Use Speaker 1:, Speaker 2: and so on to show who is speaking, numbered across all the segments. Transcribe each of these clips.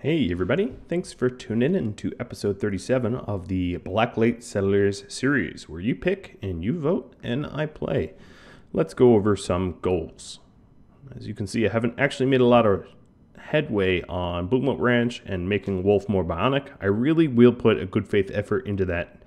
Speaker 1: Hey everybody, thanks for tuning in to episode 37 of the Blacklight Settlers series, where you pick and you vote and I play. Let's go over some goals. As you can see, I haven't actually made a lot of headway on Boomlet Ranch and making Wolf more bionic. I really will put a good faith effort into that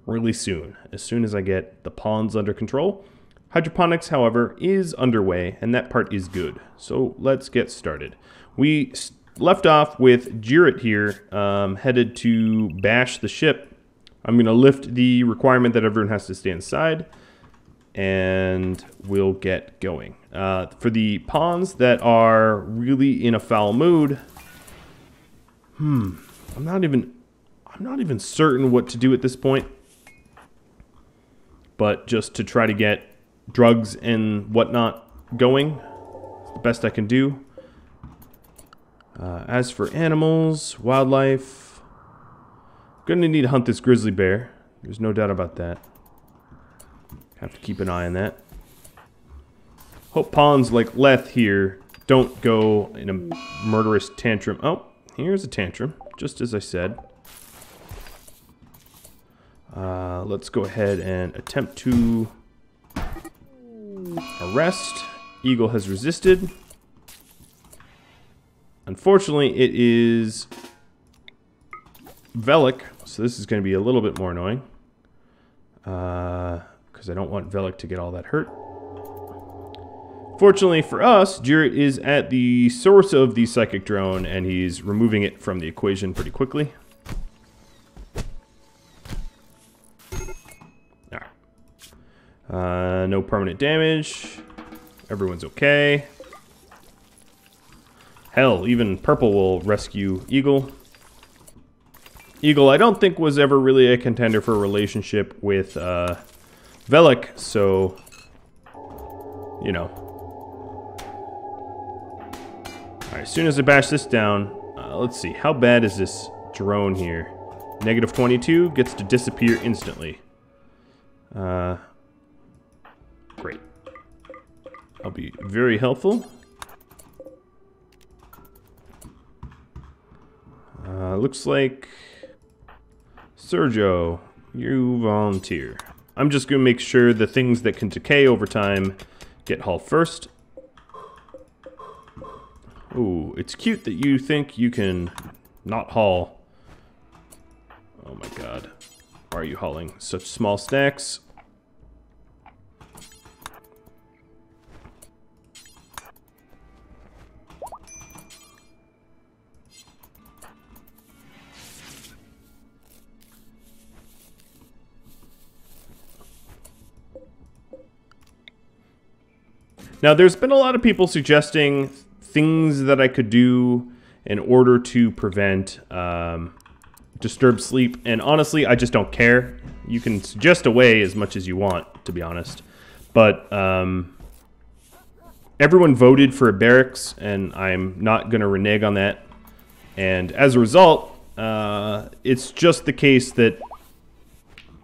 Speaker 1: really soon as I get the pawns under control. Hydroponics, however, is underway, and that part is good. So let's get started. We left off with Jarrett here, headed to bash the ship. I'm going to lift the requirement that everyone has to stay inside, and we'll get going. For the pawns that are really in a foul mood, I'm not even certain what to do at this point. But just to try to get drugs and whatnot going, it's the best I can do. As for animals, wildlife, gonna need to hunt this grizzly bear. There's no doubt about that. Have to keep an eye on that. Hope pawns like Leth here don't go in a murderous tantrum. Oh, here's a tantrum, just as I said. Let's go ahead and attempt to arrest. Eagle has resisted. Unfortunately, it is Velik, so this is going to be a little bit more annoying. Because I don't want Velik to get all that hurt. Fortunately for us, Jarrett is at the source of the psychic drone, and he's removing it from the equation pretty quickly. Alright. No permanent damage. Everyone's okay. Hell, even Purple will rescue Eagle. Eagle, I don't think, was ever really a contender for a relationship with Velik, so, you know. Alright, as soon as I bash this down, let's see, how bad is this drone here? Negative 22, gets to disappear instantly. Great. I'll be very helpful. Looks like Sergio, you volunteer. I'm just going to make sure the things that can decay over time get hauled first. Ooh, it's cute that you think you can not haul. Oh my god. Why are you hauling such small stacks? Now, there's been a lot of people suggesting things that I could do in order to prevent disturbed sleep, and honestly, I just don't care. You can suggest a way as much as you want, to be honest. But everyone voted for a barracks, and I'm not going to renege on that. And as a result, it's just the case that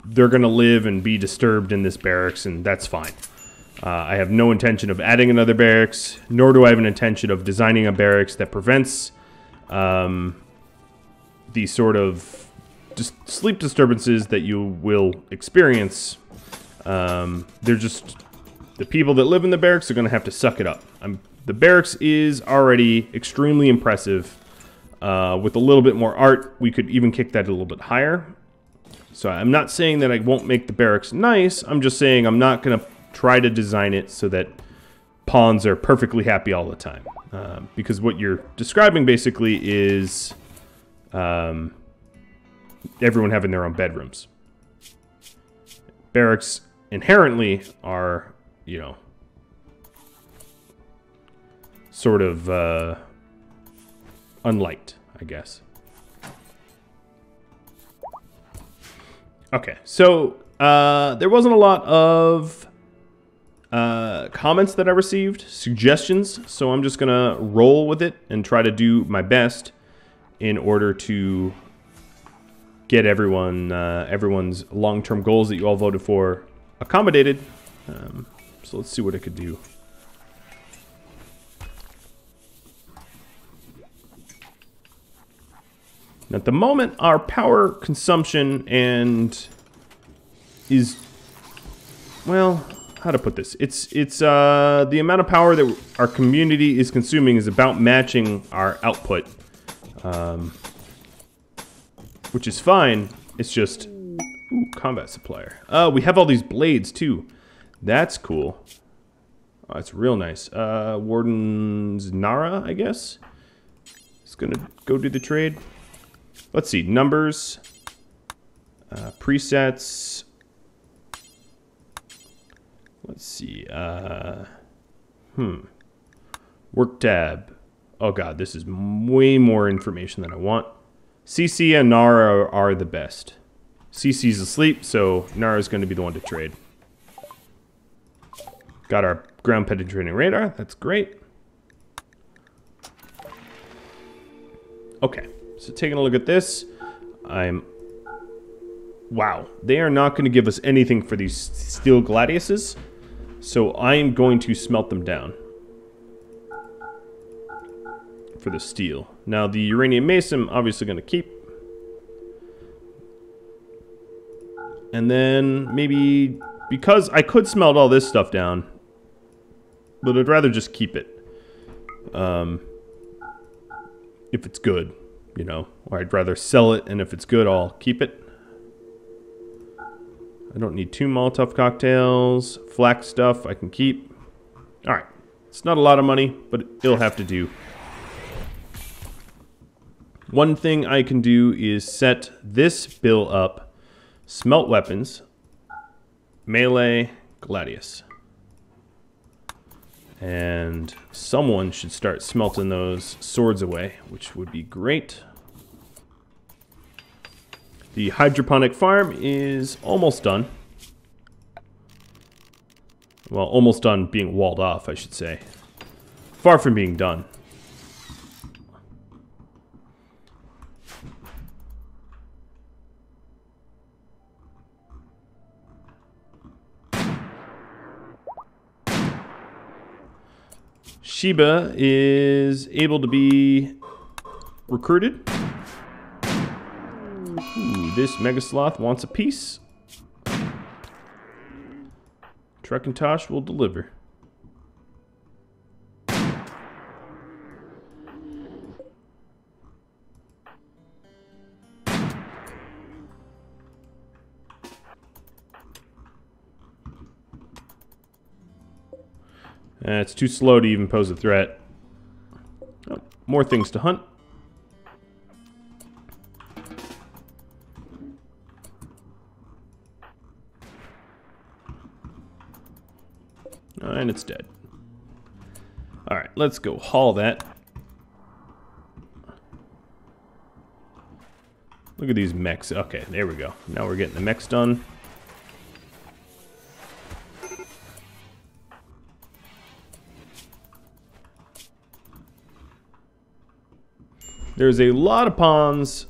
Speaker 1: they're going to live and be disturbed in this barracks, and that's fine. I have no intention of adding another barracks, nor do I have an intention of designing a barracks that prevents the sort of sleep disturbances that you will experience. They're just, the people that live in the barracks are going to have to suck it up. The barracks is already extremely impressive. With a little bit more art, we could even kick that a little bit higher. So I'm not saying that I won't make the barracks nice. I'm just saying I'm not going to try to design it so that pawns are perfectly happy all the time. Because what you're describing basically is everyone having their own bedrooms. Barracks inherently are, you know, sort of unliked, I guess. Okay, so there wasn't a lot of comments that I received, suggestions, so I'm just gonna roll with it and try to do my best in order to get everyone's long-term goals that you all voted for accommodated. So let's see what I could do. And at the moment, our power consumption is, well, how to put this? It's the amount of power that our community is consuming is about matching our output, which is fine. It's just, ooh, combat supplier. We have all these blades too. That's cool. Oh, that's real nice. Warden's Nara, I guess. It's gonna go do the trade. Let's see, numbers, presets. Let's see, work tab. Oh god, this is way more information than I want. CC and Nara are the best. CC's asleep, so Nara's going to be the one to trade. Got our ground penetrating radar, that's great. Okay, so taking a look at this, wow, they are not going to give us anything for these steel gladiuses, so I am going to smelt them down for the steel. Now the uranium mace I'm obviously going to keep. And then maybe, because I could smelt all this stuff down, but I'd rather just keep it. If it's good, you know, or I'd rather sell it, and if it's good, I'll keep it. I don't need 2 Molotov cocktails. Flak stuff I can keep. Alright. It's not a lot of money, but it'll have to do. One thing I can do is set this bill up. Smelt weapons. Melee. Gladius. And someone should start smelting those swords away, which would be great. The hydroponic farm is almost done. Well, almost done being walled off, I should say. Far from being done. Sheba is able to be recruited. Ooh, this Mega Sloth wants a piece. Truck and Tosh will deliver. It's too slow to even pose a threat. Oh, more things to hunt. And it's dead. Alright, let's go haul that. Look at these mechs. Okay, there we go. Now we're getting the mechs done. There's a lot of pawns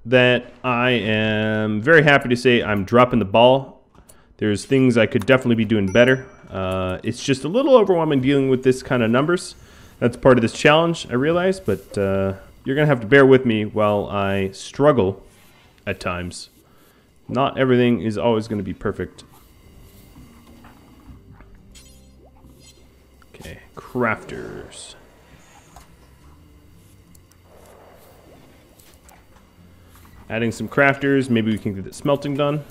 Speaker 1: that I am very happy to say I'm dropping the ball. There's things I could definitely be doing better. It's just a little overwhelming dealing with this kind of numbers. That's part of this challenge, I realize, but you're going to have to bear with me while I struggle at times. Not everything is always going to be perfect. Okay, crafters. Adding some crafters, maybe we can get the smelting done.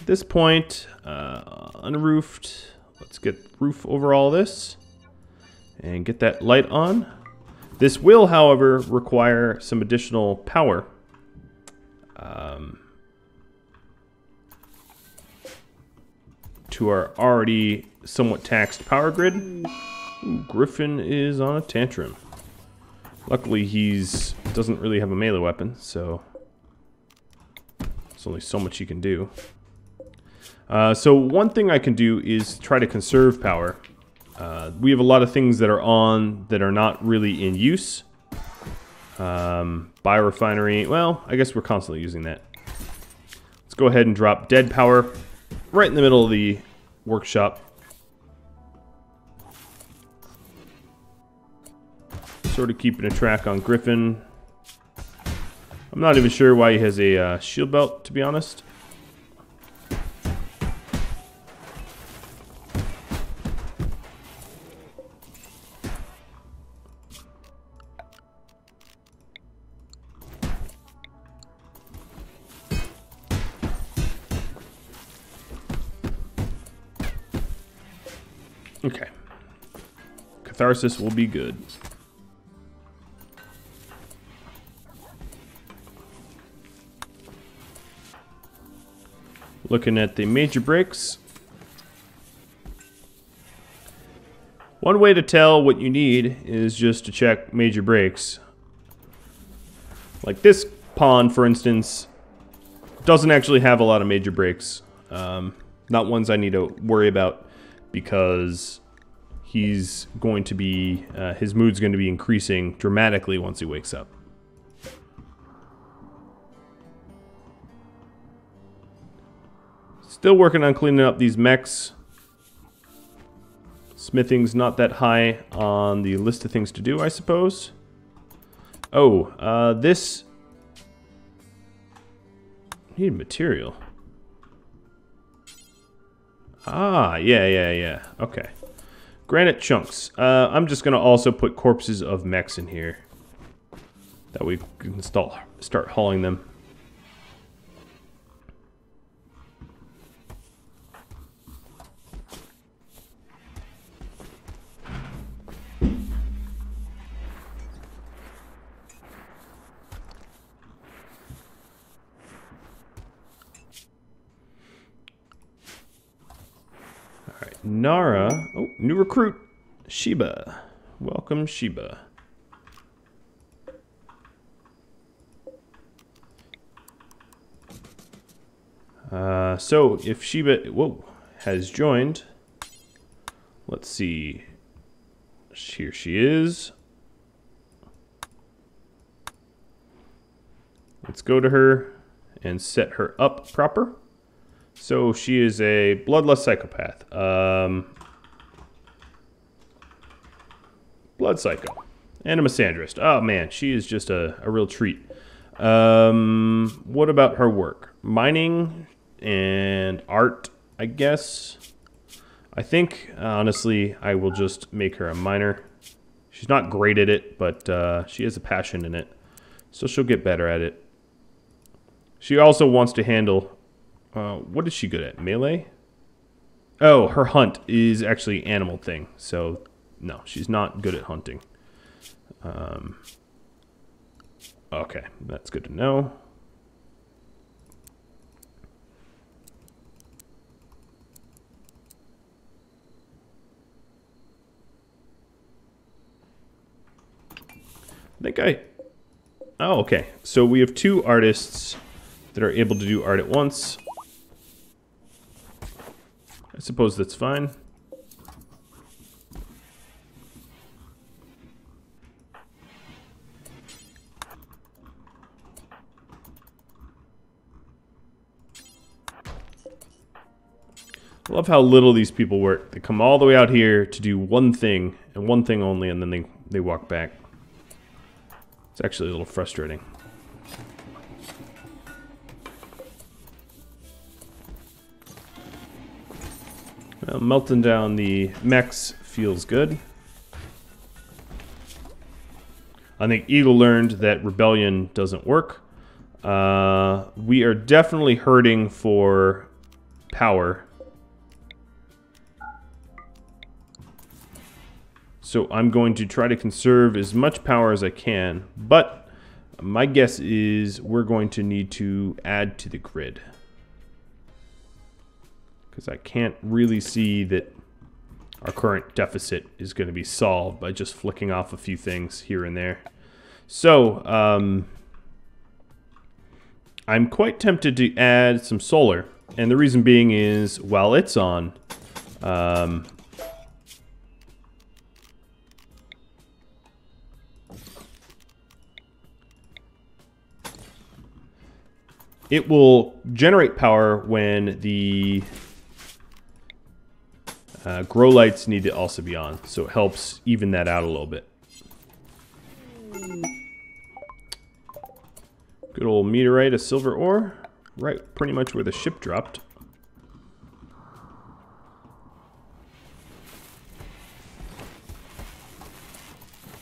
Speaker 1: At this point, unroofed. Let's get roof over all this and get that light on. This will, however, require some additional power. To our already somewhat taxed power grid. Ooh, Griffin is on a tantrum. Luckily, doesn't really have a melee weapon, so there's only so much he can do. So one thing I can do is try to conserve power. We have a lot of things that are on that are not really in use. Biorefinery, well, I guess we're constantly using that. Let's go ahead and drop dead power right in the middle of the workshop. sort of keeping a track on Griffin. I'm not even sure why he has a shield belt, to be honest. Okay. Catharsis will be good. Looking at the major breaks. One way to tell what you need is just to check major breaks. Like this pawn, for instance, doesn't actually have a lot of major breaks. Not ones I need to worry about, because he's going to be, his mood's going to be increasing dramatically once he wakes up. Still working on cleaning up these mechs. Smithing's not that high on the list of things to do, I suppose. Oh, this... need material. Ah, yeah. Okay. Granite chunks. I'm just going to also put corpses of mechs in here. That we can start hauling them. Nara, oh, new recruit, Sheba. Welcome, Sheba. So if Sheba, whoa, has joined, let's see. Here she is. Let's go to her and set her up proper. So she is a bloodlust psychopath. Blood psycho. And a misandrist. Oh man, she is just a real treat. What about her work? Mining and art, I guess. I think, honestly, I will just make her a miner. She's not great at it, but she has a passion in it. So she'll get better at it. She also wants to handle... what is she good at? Melee? Oh, her hunt is actually animal thing. So, no, she's not good at hunting. Okay, that's good to know. Oh, okay. So we have two artists that are able to do art at once. I suppose that's fine. I love how little these people work. They come all the way out here to do one thing, and one thing only, and then they walk back. It's actually a little frustrating. Well, melting down the mechs feels good. I think Eagle learned that rebellion doesn't work. We are definitely hurting for power. So I'm going to try to conserve as much power as I can, but my guess is we're going to need to add to the grid. Because I can't really see that our current deficit is going to be solved by just flicking off a few things here and there. So, I'm quite tempted to add some solar. And the reason being is, while it's on, it will generate power when the grow lights need to also be on, so it helps even that out a little bit. Good old meteorite, a silver ore. Right, pretty much where the ship dropped.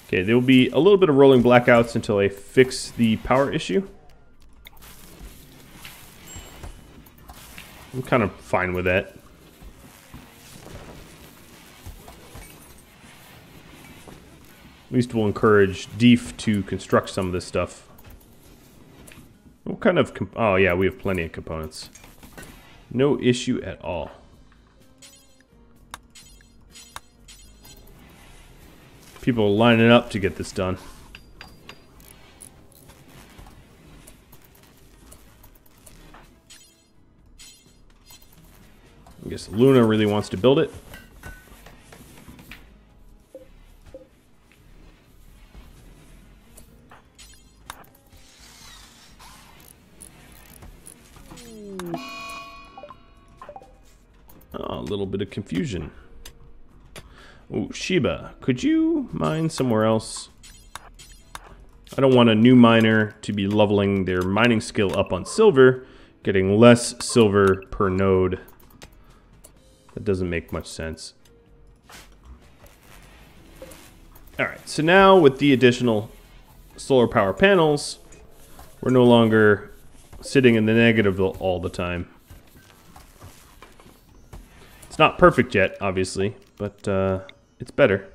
Speaker 1: Okay, there will be a little bit of rolling blackouts until I fix the power issue. I'm kind of fine with that. At least we'll encourage Deef to construct some of this stuff. What kind of... oh yeah, we have plenty of components. No issue at all. People are lining up to get this done. I guess Luna really wants to build it. Oh, a little bit of confusion. Oh, Sheba, could you mine somewhere else? I don't want a new miner to be leveling their mining skill up on silver, getting less silver per node. That doesn't make much sense. Alright, so now with the additional solar power panels, we're no longer sitting in the negative all the time. It's not perfect yet, obviously, but it's better.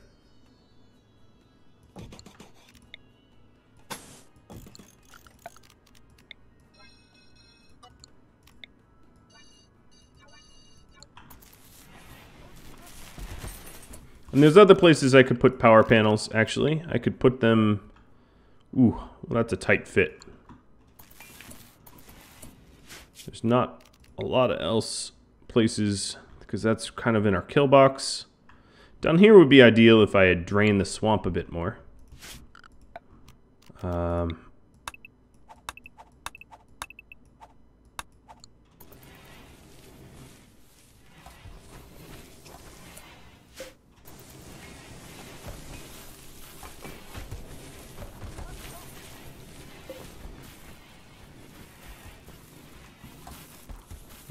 Speaker 1: And there's other places I could put power panels, actually. I could put them... ooh, well, that's a tight fit. There's not a lot of else places, because that's kind of in our kill box. Down here would be ideal if I had drained the swamp a bit more.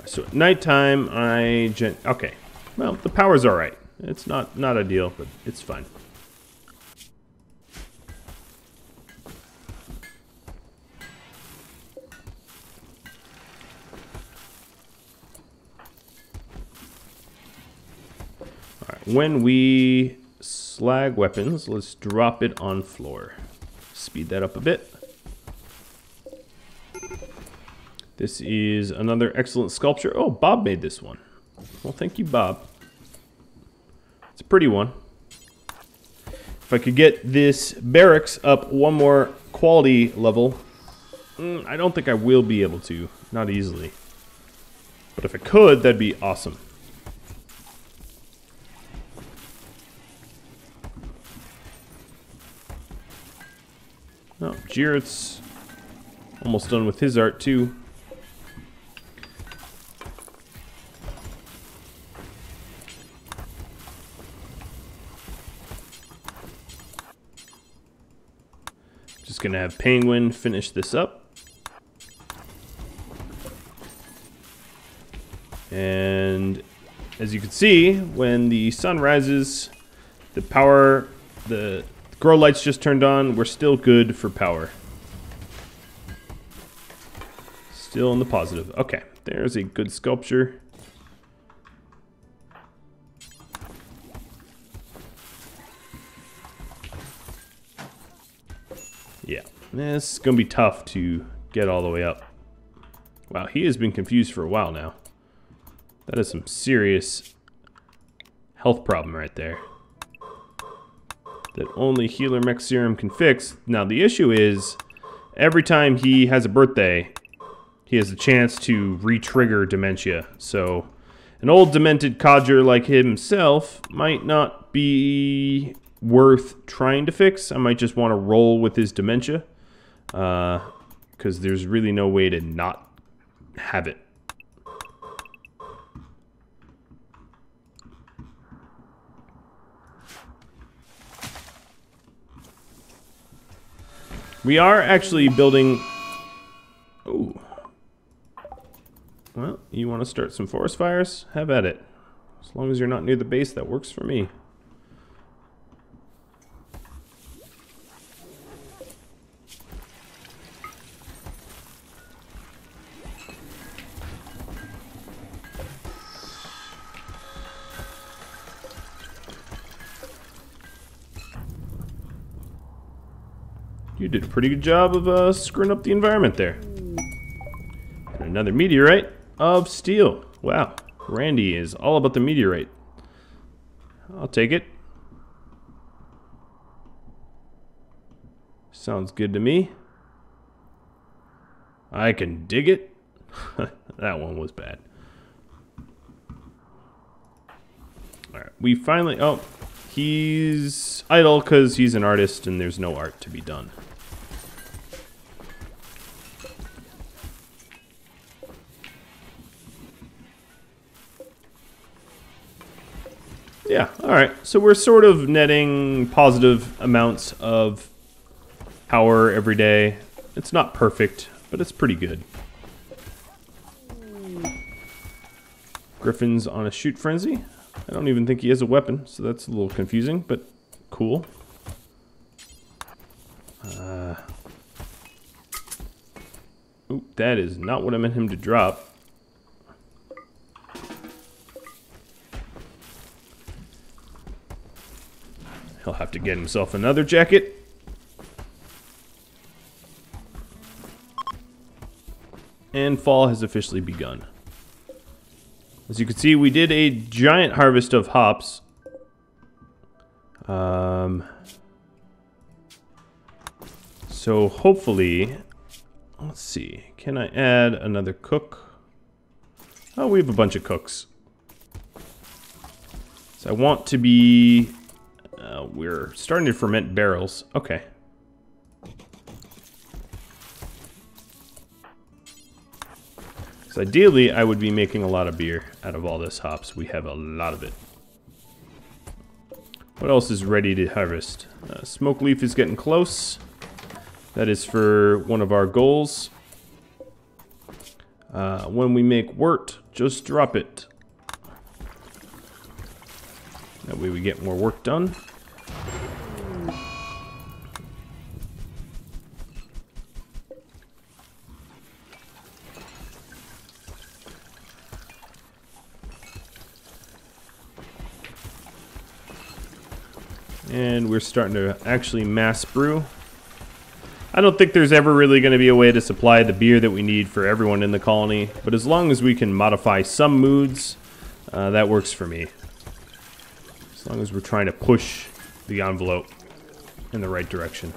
Speaker 1: So at nighttime, okay. Well, the power's all right. It's not ideal, but it's fine. All right. When we slag weapons, let's drop it on floor. Speed that up a bit. This is another excellent sculpture. Oh, Bob made this one. Well, thank you, Bob. It's a pretty one. If I could get this barracks up one more quality level, I don't think I will be able to. Not easily. But if I could, that'd be awesome. Oh, Jarrett's almost done with his art, too. Just gonna have Penguin finish this up. And as you can see, when the sun rises, the grow lights just turned on. We're still good for power. Still in the positive. Okay, there's a good sculpture. Yeah, this is going to be tough to get all the way up. Wow, he has been confused for a while now. That is some serious health problem right there that only Healer Mech Serum can fix. Now, the issue is, every time he has a birthday, he has a chance to re-trigger dementia. So, an old demented codger like himself might not be worth trying to fix. I might just want to roll with his dementia, because there's really no way to not have it. We are actually building... Ooh. Well, you want to start some forest fires? Have at it. As long as you're not near the base, that works for me. You did a pretty good job of screwing up the environment there. And another meteorite of steel. Wow, Randy is all about the meteorite. I'll take it. Sounds good to me. I can dig it. That one was bad. Alright, we finally... Oh, he's idle because he's an artist and there's no art to be done. Yeah, alright. So we're sort of netting positive amounts of power every day. It's not perfect, but it's pretty good. Griffin's on a shoot frenzy. I don't even think he has a weapon, so that's a little confusing, but cool. Oop, that is not what I meant him to drop. He'll have to get himself another jacket. And fall has officially begun. As you can see, we did a giant harvest of hops. So hopefully, let's see, can I add another cook? Oh, we have a bunch of cooks. So I want to be, we're starting to ferment barrels. Okay. So ideally, I would be making a lot of beer out of all this hops. We have a lot of it. What else is ready to harvest? Smoke leaf is getting close. That is for one of our goals. When we make wort, just drop it. That way we get more work done. And we're starting to actually mass brew. I don't think there's ever really going to be a way to supply the beer that we need for everyone in the colony, but as long as we can modify some moods, that works for me. As long as we're trying to push the envelope in the right direction.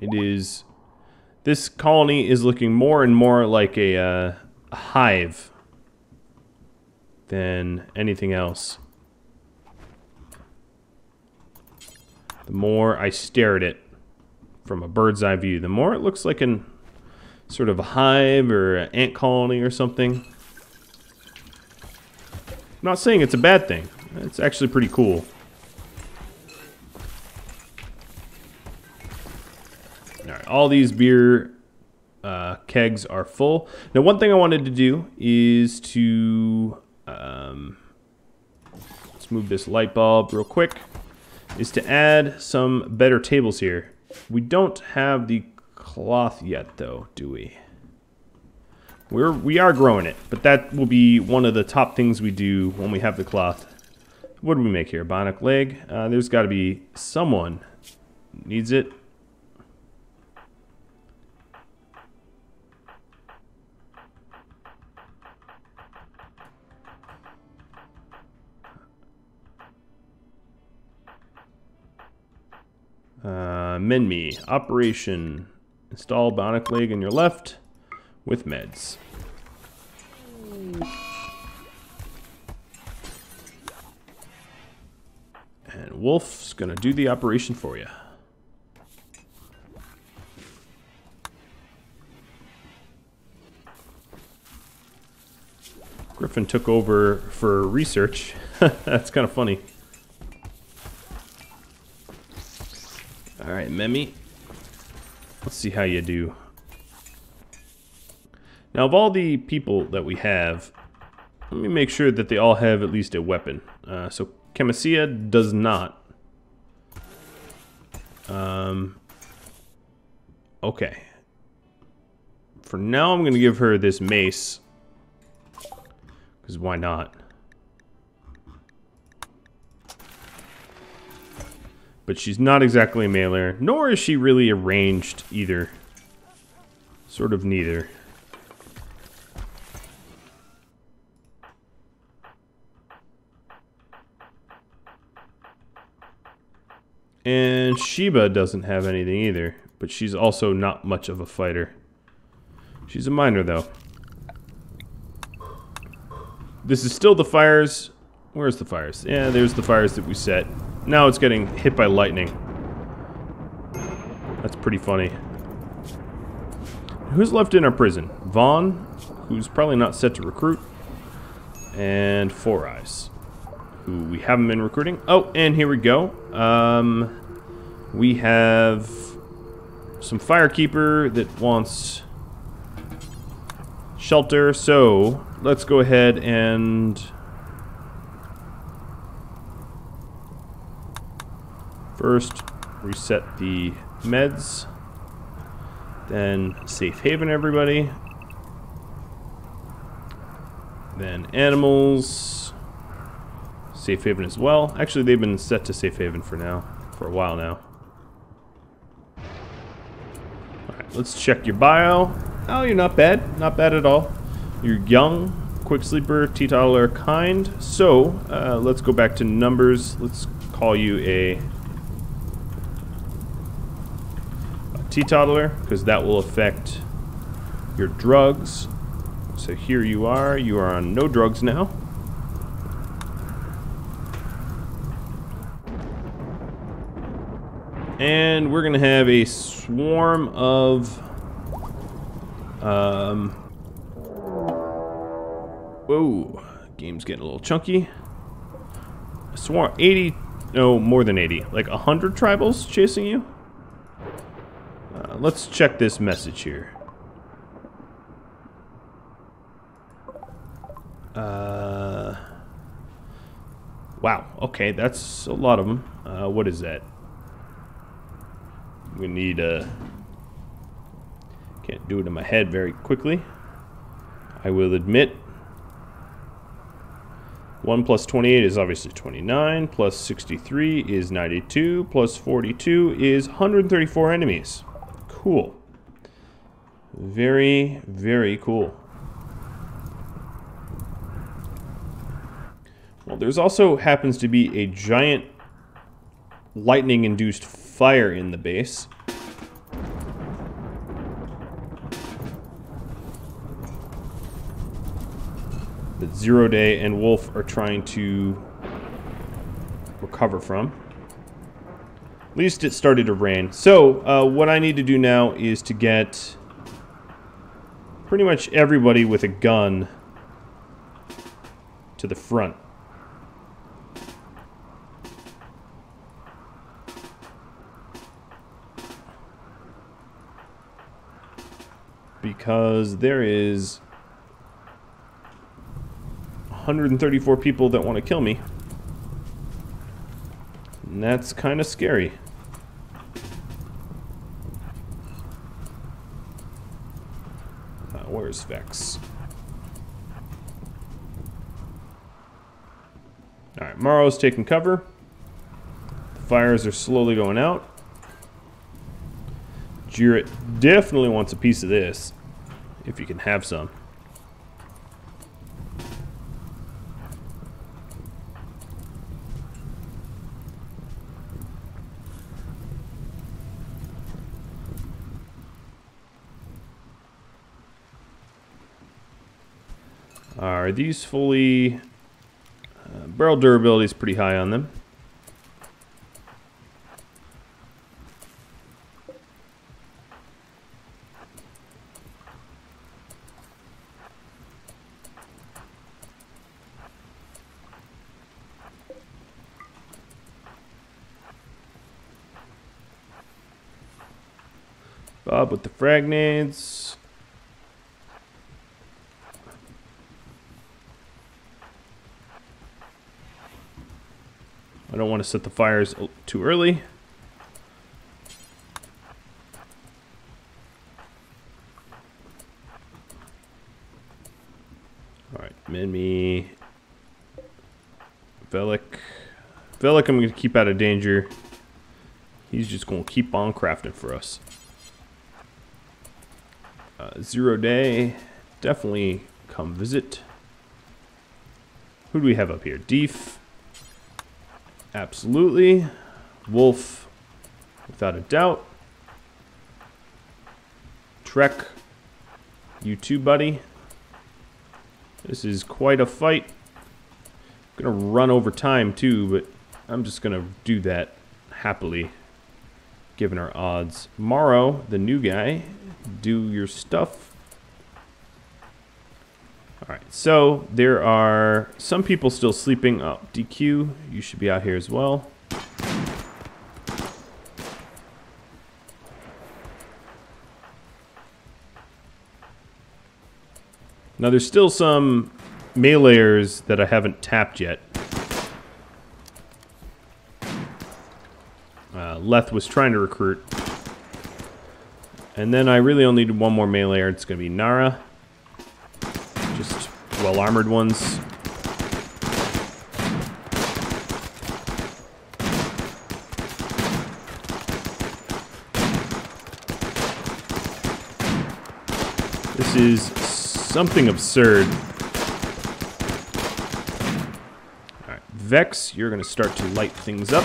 Speaker 1: It is... This colony is looking more and more like a hive than anything else. The more I stare at it from a bird's eye view, the more it looks like an sort of a hive or an ant colony or something. I'm not saying it's a bad thing. It's actually pretty cool. Alright, all these beer kegs are full. Now, one thing I wanted to do is to... let's move this light bulb real quick. Is to add some better tables here. We don't have the cloth yet, though, do we? We are growing it, but that will be one of the top things we do when we have the cloth. What do we make here? Bionic leg? There's got to be someone needs it. Mend me. Operation. Install bionic leg in your left with meds. And Wolf's gonna do the operation for you. Griffin took over for research. That's kind of funny. Alright, Memmy. Let's see how you do. Now, of all the people that we have, let me make sure that they all have at least a weapon. So, Camicia does not. Okay. For now, I'm going to give her this mace. Because why not? But she's not exactly a mailer, nor is she really a ranged either. Sort of neither. And Sheba doesn't have anything either, but she's also not much of a fighter. She's a miner, though. This is still the fires. Where's the fires? Yeah, there's the fires that we set. Now it's getting hit by lightning. That's pretty funny. Who's left in our prison? Vaughn, who's probably not set to recruit. And Four Eyes, who we haven't been recruiting. Oh, and here we go. We have some Firekeeper that wants shelter, so let's go ahead and first reset the meds, then safe haven everybody, then animals, safe haven as well. Actually, they've been set to safe haven for a while now. Alright, let's check your bio. Oh, you're not bad. Not bad at all. You're young, quick sleeper, teetotaler, kind. So, let's go back to numbers. Let's call you a teetotaler, because that will affect your drugs. So here you are on no drugs now. And we're gonna have a swarm of whoa, game's getting a little chunky. A swarm, 80, no, more than 80, like 100 tribals chasing you. Let's check this message here. Wow, okay, that's a lot of them. What is that? We need can't do it in my head very quickly. I will admit. 1 plus 28 is obviously 29, plus 63 is 92, plus 42 is 134 enemies. Cool. Very, very cool. Well, there's also happens to be a giant lightning-induced fire in the base. That Zero Day and Wolf are trying to recover from. At least it started to rain. So, what I need to do now is to get pretty much everybody with a gun to the front. Because there is 134 people that want to kill me. And that's kind of scary. Where's Vex? Alright, Morrow's taking cover. The fires are slowly going out. Jarrett definitely wants a piece of this, if you can have some. Are these fully... barrel durability is pretty high on them. Bob with the frag nades. I don't want to set the fires too early. Alright, Minmi. Velik. Velik I'm going to keep out of danger. He's just going to keep on crafting for us. 0 Day. Definitely come visit. Who do we have up here? Deef. Absolutely. Wolf. Without a doubt. Trek. You too, buddy. This is quite a fight. I'm gonna run over time too, but I'm just gonna do that happily, given our odds. Morrow, the new guy, do your stuff. Alright, so there are some people still sleeping. Oh, DQ, you should be out here as well. Now there's still some meleeers that I haven't tapped yet. Leth was trying to recruit. And then I really only need one more meleeer. It's going to be Nara. Just well-armored ones. This is something absurd. Alright, Vex, you're going to start to light things up.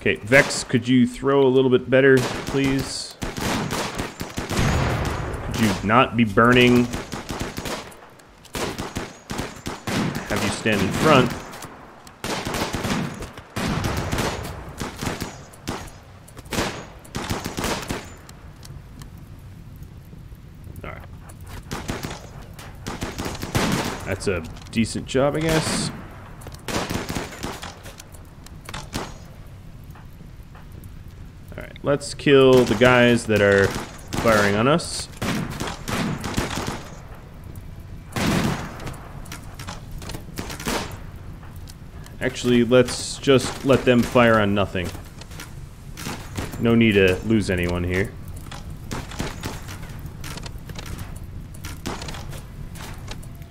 Speaker 1: Okay, Vex, could you throw a little bit better, please? Could you not be burning? Have you stand in front? Alright. That's a decent job, I guess. Let's kill the guys that are firing on us. Actually, let's just let them fire on nothing. No need to lose anyone here.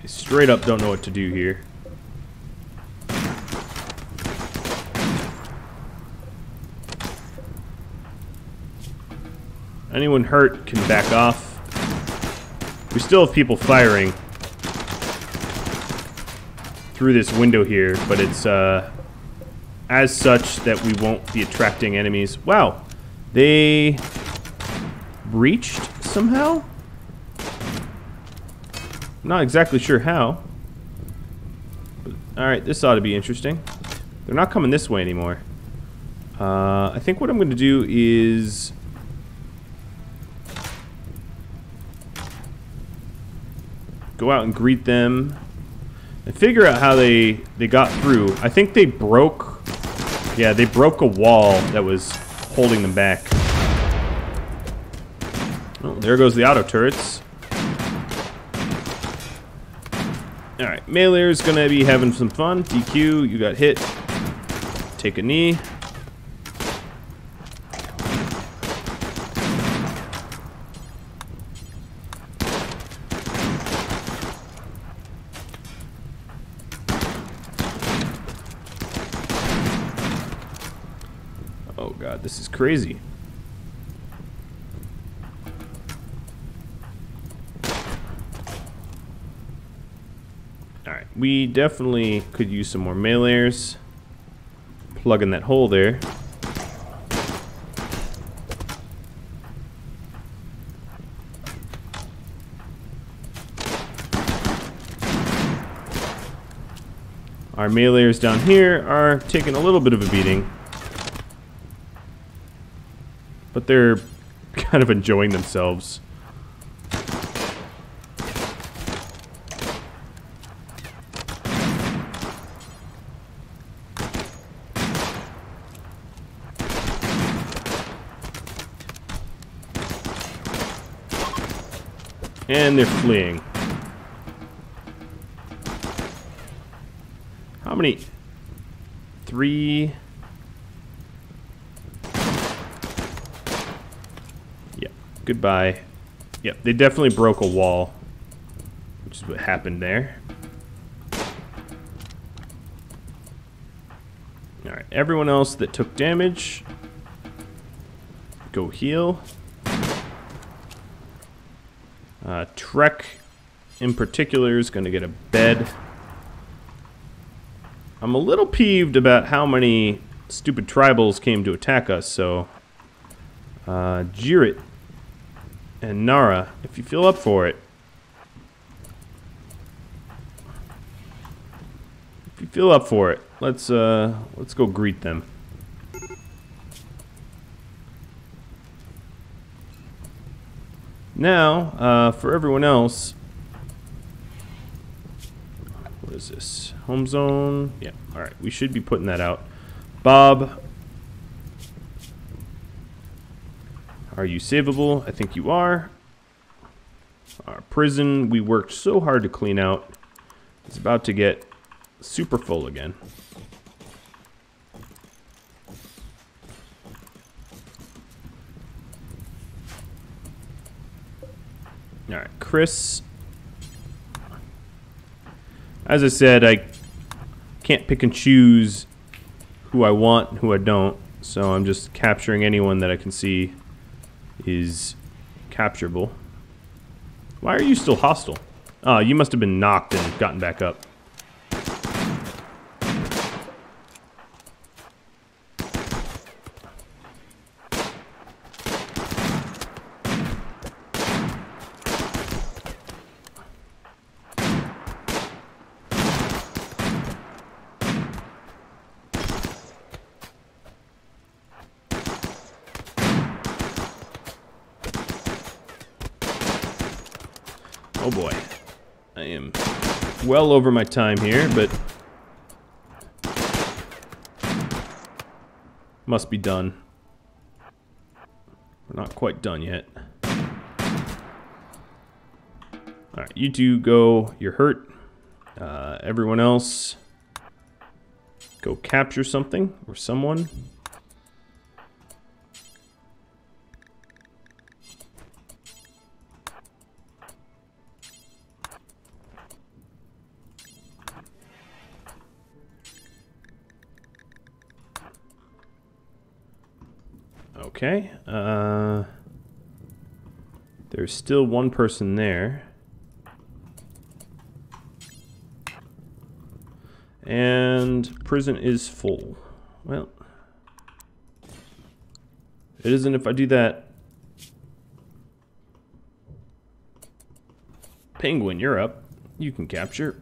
Speaker 1: I straight up don't know what to do here. Anyone hurt can back off. We still have people firing through this window here, but it's as such that we won't be attracting enemies. Wow, they breached somehow? I'm not exactly sure how. Alright, this ought to be interesting. They're not coming this way anymore. I think what I'm going to do is go out and greet them and figure out how they got through. I think they broke, yeah, they broke a wall that was holding them back. Oh, there goes the auto turrets. Alright, Meleeer's gonna be having some fun. DQ, you got hit. Take a knee. Oh god, this is crazy. Alright, we definitely could use some more Meleeers. Plug in that hole there. Our Meleeers down here are taking a little bit of a beating. But they're kind of enjoying themselves. And they're fleeing. How many? 3. Yep. Goodbye. Yep, they definitely broke a wall, which is what happened there. Alright, everyone else that took damage, go heal. Trek, in particular, is going to get a bed. I'm a little peeved about how many stupid tribals came to attack us, so... Jirit and Nara, if you feel up for it. If you feel up for it, let's go greet them. Now, for everyone else, what is this? Home zone? Yeah, alright, we should be putting that out. Bob, are you savable? I think you are. Our prison, we worked so hard to clean out. It's about to get super full again. Alright, Chris. As I said, I can't pick and choose who I want and who I don't, so I'm just capturing anyone that I can see is capturable. Why are you still hostile? Oh, you must have been knocked and gotten back up. Oh boy, I am well over my time here, but must be done. We're not quite done yet. Alright, you two go, you're hurt. Everyone else, go capture something or someone. Okay, there's still one person there. And prison is full. Well, it isn't if I do that. Penguin, you're up. You can capture.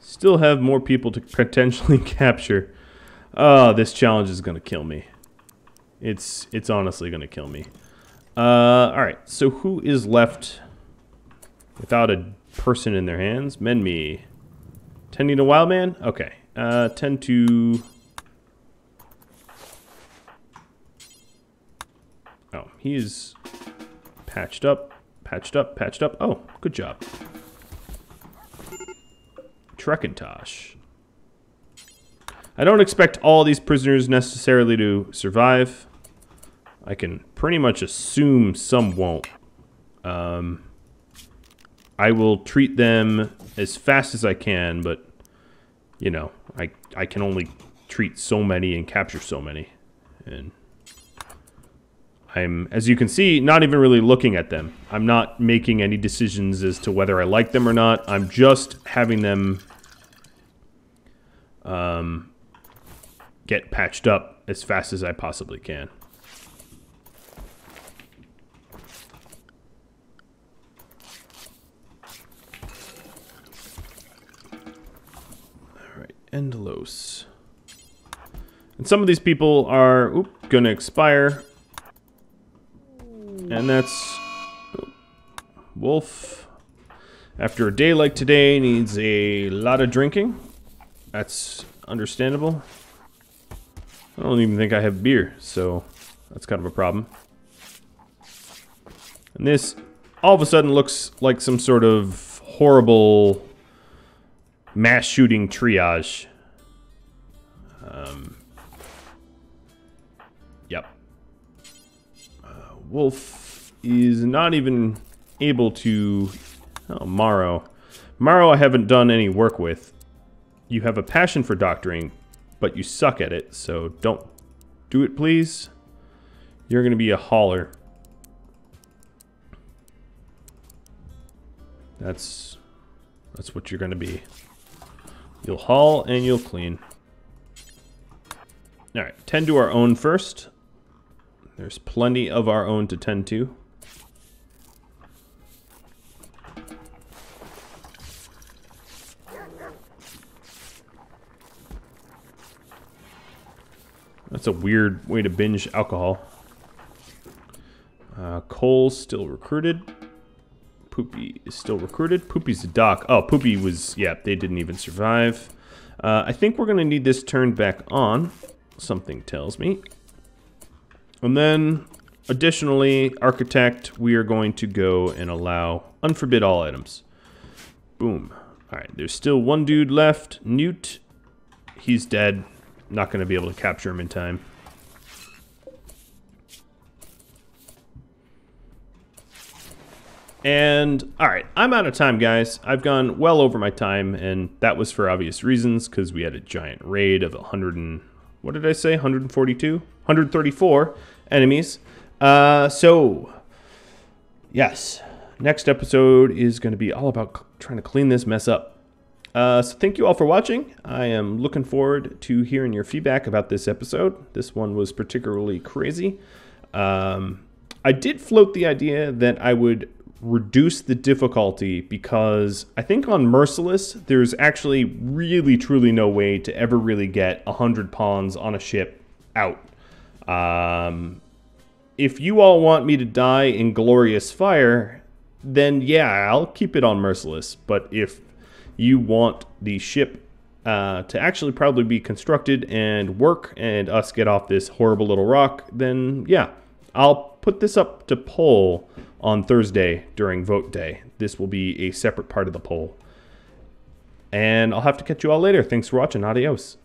Speaker 1: Still have more people to potentially capture. Oh, this challenge is gonna kill me. It's honestly gonna kill me. Alright, so who is left without a person in their hands? Menmi. Tending to Wildman? Okay. Tend to... Oh, he is patched up, patched up, patched up. Oh, good job. Trekintosh. I don't expect all these prisoners necessarily to survive. I can pretty much assume some won't. I will treat them as fast as I can, but, you know, I can only treat so many and capture so many. And I'm, as you can see, not even really looking at them. I'm not making any decisions as to whether I like them or not. I'm just having them get patched up as fast as I possibly can. Alright, Endelos. And some of these people are gonna expire. And that's Wolf. After a day like today, needs a lot of drinking. That's understandable. I don't even think I have beer, so That's kind of a problem. And this all of a sudden looks like some sort of horrible mass shooting triage. Yep. Wolf is not even able to... Oh, Morrow. Morrow I haven't done any work with. You have a passion for doctoring, but you suck at it, so don't do it, please. You're going to be a hauler. That's what you're going to be. You'll haul and you'll clean. All right, tend to our own first. There's plenty of our own to tend to. That's a weird way to binge alcohol. Cole's still recruited. Poopy is still recruited. Poopy's a doc. Oh, Poopy was... Yeah, they didn't even survive. I think we're going to need this turned back on. Something tells me. And then, additionally, Architect, we are going to go and allow unforbid all items. Boom. Alright, there's still one dude left. Newt. He's dead. Not going to be able to capture him in time. And, alright, I'm out of time, guys. I've gone well over my time, and that was for obvious reasons, because we had a giant raid of 100 and... What did I say? 142? 134 enemies. So, yes. Next episode is going to be all about trying to clean this mess up. So thank you all for watching. I am looking forward to hearing your feedback about this episode. This one was particularly crazy. I did float the idea that I would reduce the difficulty because I think on Merciless, there's actually really truly no way to ever really get 100 pawns on a ship out. If you all want me to die in glorious fire, then yeah, I'll keep it on Merciless. But if you want the ship to actually probably be constructed and work and us get off this horrible little rock, then yeah, I'll put this up to poll on Thursday during vote day. This will be a separate part of the poll. And I'll have to catch you all later. Thanks for watching. Adios.